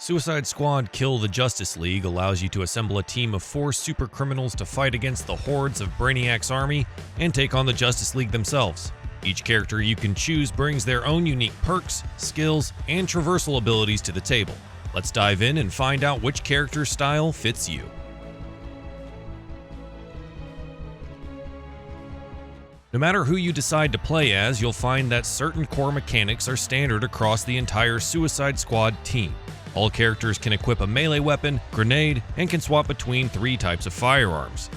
Suicide Squad Kill the Justice League allows you to assemble a team of 4 super criminals to fight against the hordes of Brainiac's army and take on the Justice League themselves. Each character you can choose brings their own unique perks, skills, and traversal abilities to the table. Let's dive in and find out which character style fits you. No matter who you decide to play as, you'll find that certain core mechanics are standard across the entire Suicide Squad team. All characters can equip a melee weapon, grenade, and can swap between 3 types of firearms.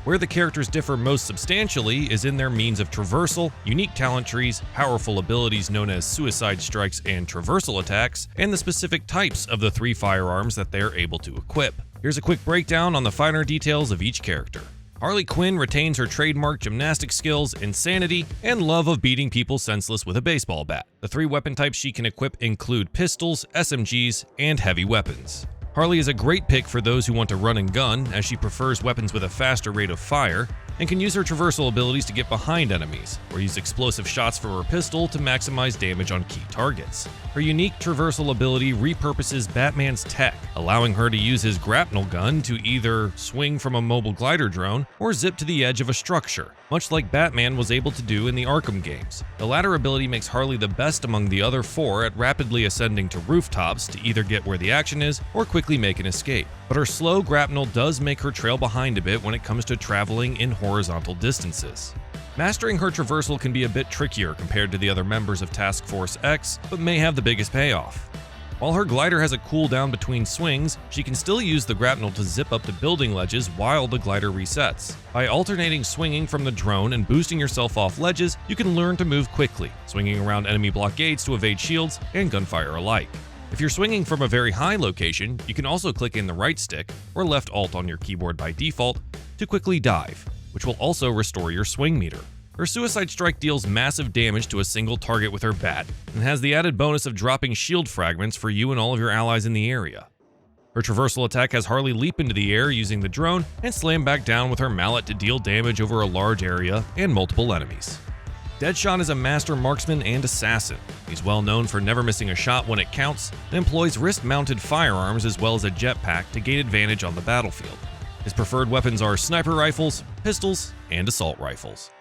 Where the characters differ most substantially is in their means of traversal, unique talent trees, powerful abilities known as suicide strikes and traversal attacks, and the specific types of the 3 firearms that they are able to equip. Here's a quick breakdown on the finer details of each character. Harley Quinn retains her trademark gymnastic skills, insanity, and love of beating people senseless with a baseball bat. The 3 weapon types she can equip include pistols, SMGs, and heavy weapons. Harley is a great pick for those who want to run and gun, as she prefers weapons with a faster rate of fire, and can use her traversal abilities to get behind enemies, or use explosive shots from her pistol to maximize damage on key targets. Her unique traversal ability repurposes Batman's tech, allowing her to use his grapnel gun to either swing from a mobile glider drone or zip to the edge of a structure, much like Batman was able to do in the Arkham games. The latter ability makes Harley the best among the other 4 at rapidly ascending to rooftops to either get where the action is or quickly make an escape. But her slow grapnel does make her trail behind a bit when it comes to traveling in horizontal distances. Mastering her traversal can be a bit trickier compared to the other members of Task Force X, but may have the biggest payoff. While her glider has a cooldown between swings, she can still use the grapnel to zip up to building ledges while the glider resets. By alternating swinging from the drone and boosting yourself off ledges, you can learn to move quickly, swinging around enemy blockades to evade shields and gunfire alike. If you're swinging from a very high location, you can also click in the right stick or left alt on your keyboard by default to quickly dive, which will also restore your swing meter. Her suicide strike deals massive damage to a single target with her bat, and has the added bonus of dropping shield fragments for you and all of your allies in the area. Her traversal attack has Harley leap into the air using the drone and slam back down with her mallet to deal damage over a large area and multiple enemies. Deadshot is a master marksman and assassin. He's well known for never missing a shot when it counts, and employs wrist-mounted firearms as well as a jetpack to gain advantage on the battlefield. His preferred weapons are sniper rifles, pistols, and assault rifles.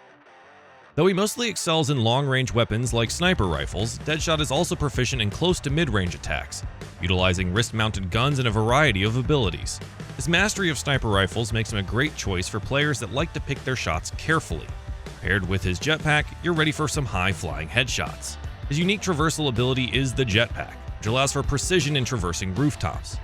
Though he mostly excels in long-range weapons like sniper rifles, Deadshot is also proficient in close to mid-range attacks, utilizing wrist-mounted guns and a variety of abilities. His mastery of sniper rifles makes him a great choice for players that like to pick their shots carefully. Paired with his jetpack, you're ready for some high-flying headshots. His unique traversal ability is the jetpack, which allows for precision in traversing rooftops.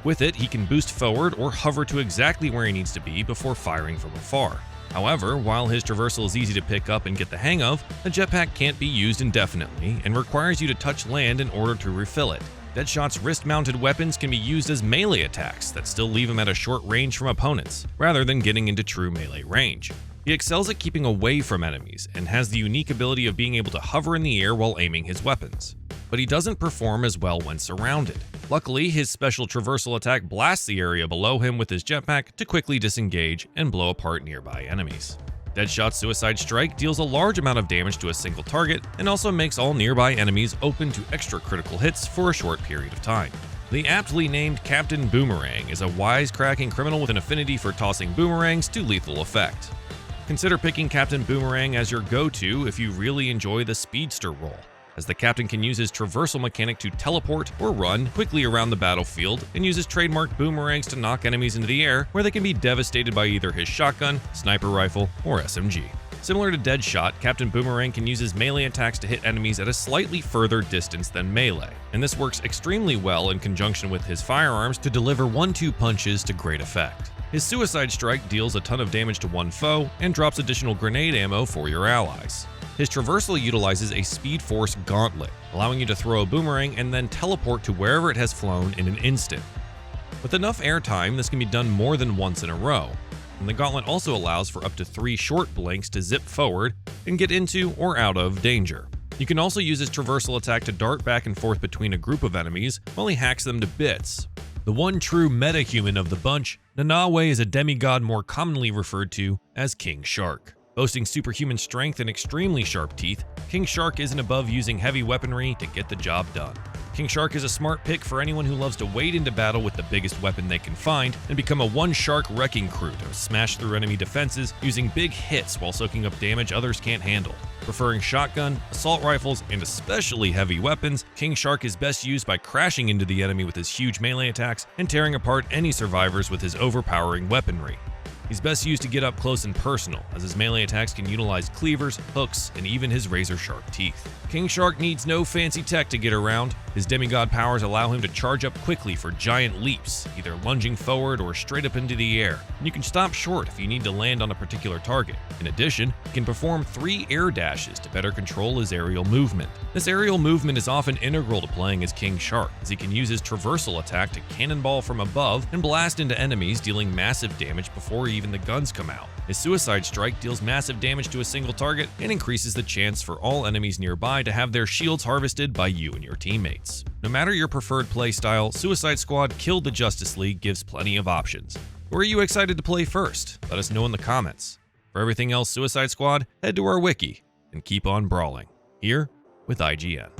With it, he can boost forward or hover to exactly where he needs to be before firing from afar. However, while his traversal is easy to pick up and get the hang of, the jetpack can't be used indefinitely and requires you to touch land in order to refill it. Deadshot's wrist-mounted weapons can be used as melee attacks that still leave him at a short range from opponents, rather than getting into true melee range. He excels at keeping away from enemies, and has the unique ability of being able to hover in the air while aiming his weapons. But he doesn't perform as well when surrounded. Luckily, his special traversal attack blasts the area below him with his jetpack to quickly disengage and blow apart nearby enemies. Deadshot's suicide strike deals a large amount of damage to a single target, and also makes all nearby enemies open to extra critical hits for a short period of time. The aptly named Captain Boomerang is a wisecracking criminal with an affinity for tossing boomerangs to lethal effect. Consider picking Captain Boomerang as your go-to if you really enjoy the speedster role, as the captain can use his traversal mechanic to teleport or run quickly around the battlefield, and uses trademark boomerangs to knock enemies into the air where they can be devastated by either his shotgun, sniper rifle, or SMG. Similar to Deadshot, Captain Boomerang can use his melee attacks to hit enemies at a slightly further distance than melee, and this works extremely well in conjunction with his firearms to deliver 1-2 punches to great effect. His suicide strike deals a ton of damage to one foe and drops additional grenade ammo for your allies. His traversal utilizes a Speed Force gauntlet, allowing you to throw a boomerang and then teleport to wherever it has flown in an instant. With enough airtime, this can be done more than once in a row, and the gauntlet also allows for up to 3 short blinks to zip forward and get into or out of danger. You can also use his traversal attack to dart back and forth between a group of enemies while he hacks them to bits. The one true meta-human of the bunch, Nanawe is a demigod more commonly referred to as King Shark. Boasting superhuman strength and extremely sharp teeth, King Shark isn't above using heavy weaponry to get the job done. King Shark is a smart pick for anyone who loves to wade into battle with the biggest weapon they can find and become a one-shark wrecking crew to smash through enemy defenses using big hits while soaking up damage others can't handle. Preferring shotgun, assault rifles, and especially heavy weapons, King Shark is best used by crashing into the enemy with his huge melee attacks and tearing apart any survivors with his overpowering weaponry. He's best used to get up close and personal, as his melee attacks can utilize cleavers, hooks, and even his razor-sharp teeth. King Shark needs no fancy tech to get around. His demigod powers allow him to charge up quickly for giant leaps, either lunging forward or straight up into the air, and you can stop short if you need to land on a particular target. In addition, he can perform 3 air dashes to better control his aerial movement. This aerial movement is often integral to playing as King Shark, as he can use his traversal attack to cannonball from above and blast into enemies, dealing massive damage before even the guns come out. His suicide strike deals massive damage to a single target and increases the chance for all enemies nearby to have their shields harvested by you and your teammates. No matter your preferred playstyle, Suicide Squad Kill the Justice League gives plenty of options. Where are you excited to play first? Let us know in the comments. For everything else Suicide Squad, head to our wiki and keep on brawling. Here with IGN.